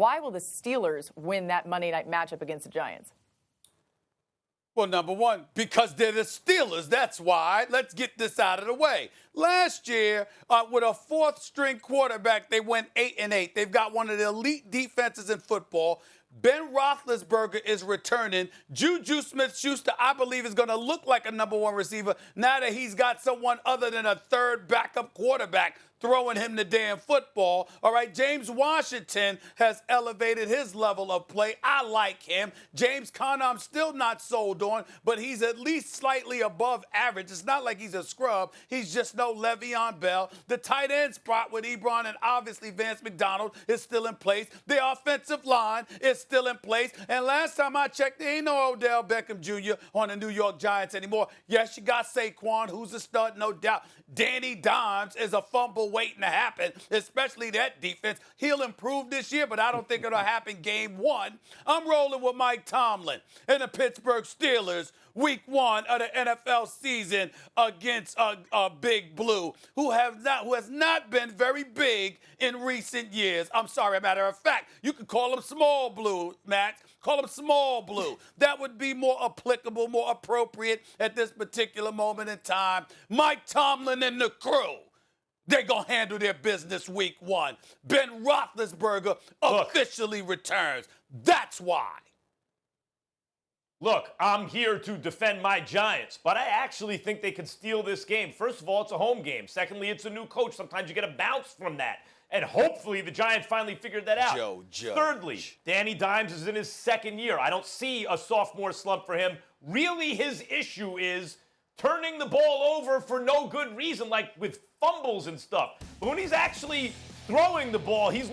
Why will the Steelers win that Monday night matchup against the Giants? Well, number one, because they're the Steelers. That's why. Let's get this out of the way. Last year, with a fourth-string quarterback, they went 8-8. They've got one of the elite defenses in football. Ben Roethlisberger is returning. Juju Smith-Schuster, I believe, is going to look like a number one receiver now that he's got someone other than a third backup quarterback throwing him the damn football. All right, James Washington has elevated his level of play. I like him. James Conner, I'm still not sold on, but he's at least slightly above average. It's not like he's a scrub. He's just no Le'Veon Bell. The tight end spot with Ebron and obviously Vance McDonald is still in place. The offensive line is still in place. And last time I checked, there ain't no Odell Beckham Jr. on the New York Giants anymore. Yes, you got Saquon, who's a stud, no doubt. Danny Dimes is a fumble waiting to happen, especially that defense. He'll improve this year, but I don't think it'll happen game one. I'm rolling with Mike Tomlin and the Pittsburgh Steelers week one of the NFL season against a Big Blue, who has not been very big in recent years. I'm sorry, matter of fact, you could call them small blue, Max. Call them small blue. That would be more applicable, more appropriate at this particular moment in time. Mike Tomlin and the crew, they're going to handle their business week one. Ben Roethlisberger officially returns. That's why. Look, I'm here to defend my Giants, but I actually think they could steal this game. First of all, it's a home game. Secondly, it's a new coach. Sometimes you get a bounce from that. And hopefully the Giants finally figured that out. Joe Judge. Thirdly, Danny Dimes is in his second year. I don't see a sophomore slump for him. Really, his issue is turning the ball over for no good reason, like with fumbles and stuff. But when he's actually throwing the ball, he was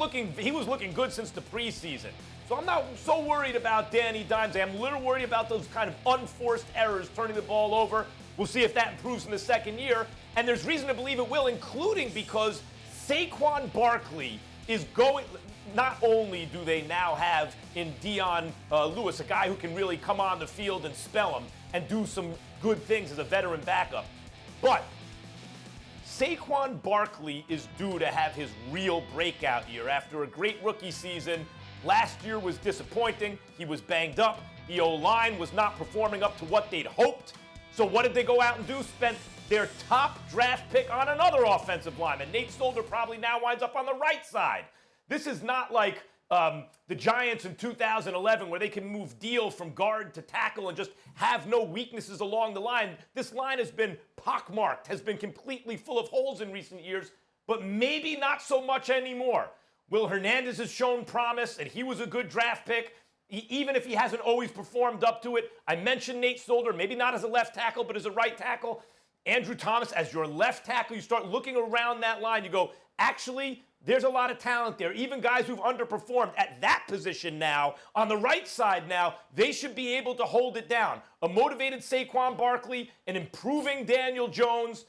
looking good since the preseason. So I'm not so worried about Danny Dimes. I'm a little worried about those kind of unforced errors, turning the ball over. We'll see if that improves in the second year. And there's reason to believe it will, including because Saquon Barkley is going. Not only do they now have in Dion Lewis, a guy who can really come on the field and spell them and do some good things as a veteran backup, but Saquon Barkley is due to have his real breakout year after a great rookie season. Last year was disappointing. He was banged up. The O-line was not performing up to what they'd hoped. So what did they go out and do? Spent their top draft pick on another offensive lineman. Nate Solder probably now winds up on the right side. This is not like the Giants in 2011 where they can move deals from guard to tackle and just have no weaknesses along the line. This line has been pockmarked, has been completely full of holes in recent years, but maybe not so much anymore. Will Hernandez has shown promise, and he was a good draft pick, even if he hasn't always performed up to it. I mentioned Nate Solder, maybe not as a left tackle, but as a right tackle. Andrew Thomas as your left tackle. You start looking around that line. You go, actually, there's a lot of talent there. Even guys who've underperformed at that position now, on the right side now, they should be able to hold it down. A motivated Saquon Barkley, an improving Daniel Jones,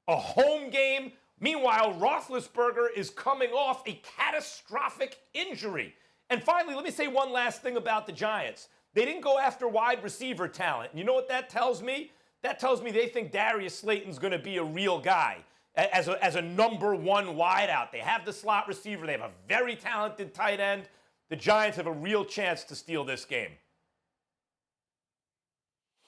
a home game. Meanwhile, Roethlisberger is coming off a catastrophic injury. And finally, let me say one last thing about the Giants. They didn't go after wide receiver talent. You know what that tells me? That tells me they think Darius Slayton's going to be a real guy as a number one wideout. They have the slot receiver. They have a very talented tight end. The Giants have a real chance to steal this game.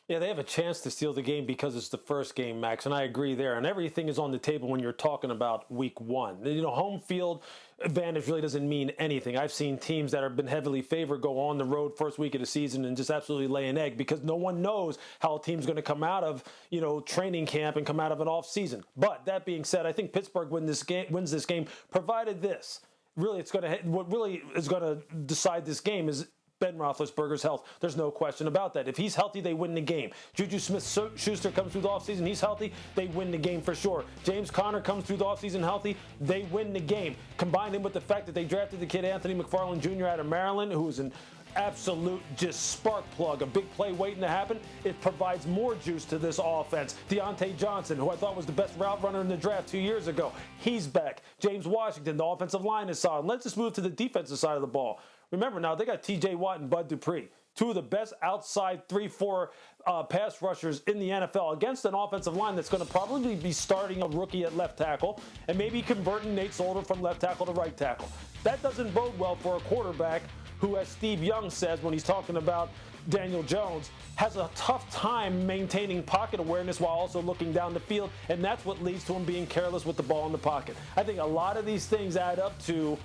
Yeah, they have a chance to steal the game because it's the first game, Max, and I agree there. And everything is on the table when you're talking about week one. You know, home field advantage really doesn't mean anything. I've seen teams that have been heavily favored go on the road first week of the season and just absolutely lay an egg because no one knows how a team's going to come out of, you know, training camp and come out of an off season. But that being said, I think Pittsburgh wins this game, provided this. Really, what really is going to decide this game is Ben Roethlisberger's health. There's no question about that. If he's healthy, they win the game. Juju Smith-Schuster comes through the offseason, he's healthy, they win the game for sure. James Conner comes through the offseason healthy, they win the game. Combine him with the fact that they drafted the kid Anthony McFarland Jr. out of Maryland, who is an absolute just spark plug, a big play waiting to happen. It provides more juice to this offense. Deontay Johnson, who I thought was the best route runner in the draft 2 years ago, he's back. James Washington, the offensive line is solid. Let's just move to the defensive side of the ball. Remember now, they got T.J. Watt and Bud Dupree, two of the best outside 3-4 pass rushers in the NFL against an offensive line that's going to probably be starting a rookie at left tackle and maybe converting Nate Solder from left tackle to right tackle. That doesn't bode well for a quarterback who, as Steve Young says when he's talking about Daniel Jones, has a tough time maintaining pocket awareness while also looking down the field, and that's what leads to him being careless with the ball in the pocket. I think a lot of these things add up to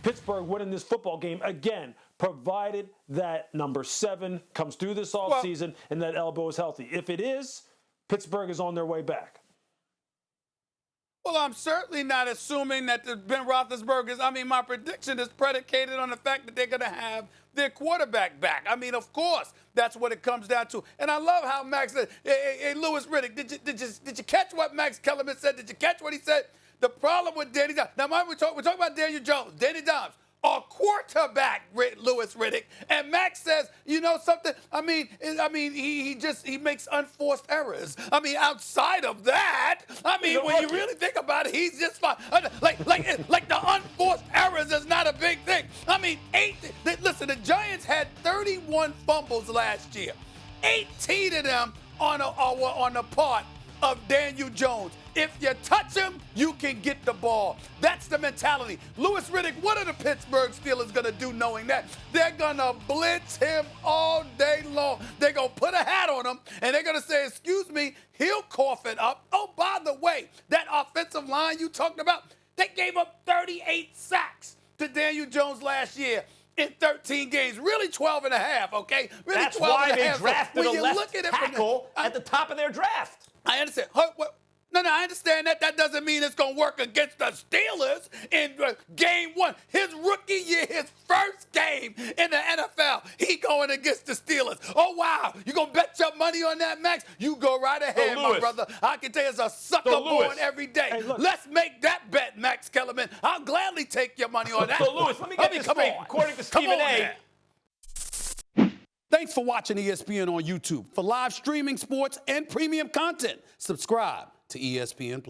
Pittsburgh winning this football game, again, provided that number 7 comes through this offseason and that elbow is healthy. If it is, Pittsburgh is on their way back. Well, I'm certainly not assuming that the Ben Roethlisberger's, my prediction is predicated on the fact that they're going to have their quarterback back. Of course, that's what it comes down to. And I love how Max said, hey, Louis Riddick, did you catch what Max Kellerman said? Did you catch what he said? The problem with Danny Dimes, now we're talking about Daniel Jones, Danny Dimes, a quarterback, Louis Riddick, and Max says, you know something? He makes unforced errors. Outside of that, when you really think about it, he's just fine. Like the unforced errors is not a big thing. Listen, the Giants had 31 fumbles last year, 18 of them on the part of Daniel Jones. If you touch him, you can get the ball. That's the mentality. Louis Riddick, what are the Pittsburgh Steelers going to do knowing that? They're going to blitz him all day long. They're going to put a hat on him, and they're going to say, excuse me, he'll cough it up. Oh, by the way, that offensive line you talked about, they gave up 38 sacks to Daniel Jones last year in 13 games. Really 12 and a half, okay? Really That's 12 why and a they half. drafted a left tackle at the top of their draft. I understand. No, I understand that. That doesn't mean it's going to work against the Steelers in game 1. His rookie year, his first game in the NFL, he going against the Steelers. Oh, wow. You going to bet your money on that, Max? You go right ahead, my brother. I can tell you it's a sucker born every day. Hey, let's make that bet, Max Kellerman. I'll gladly take your money on that. So, Louis, let me get this straight. According to Stephen A., thanks for watching ESPN on YouTube. For live streaming, sports, and premium content, subscribe to ESPN+.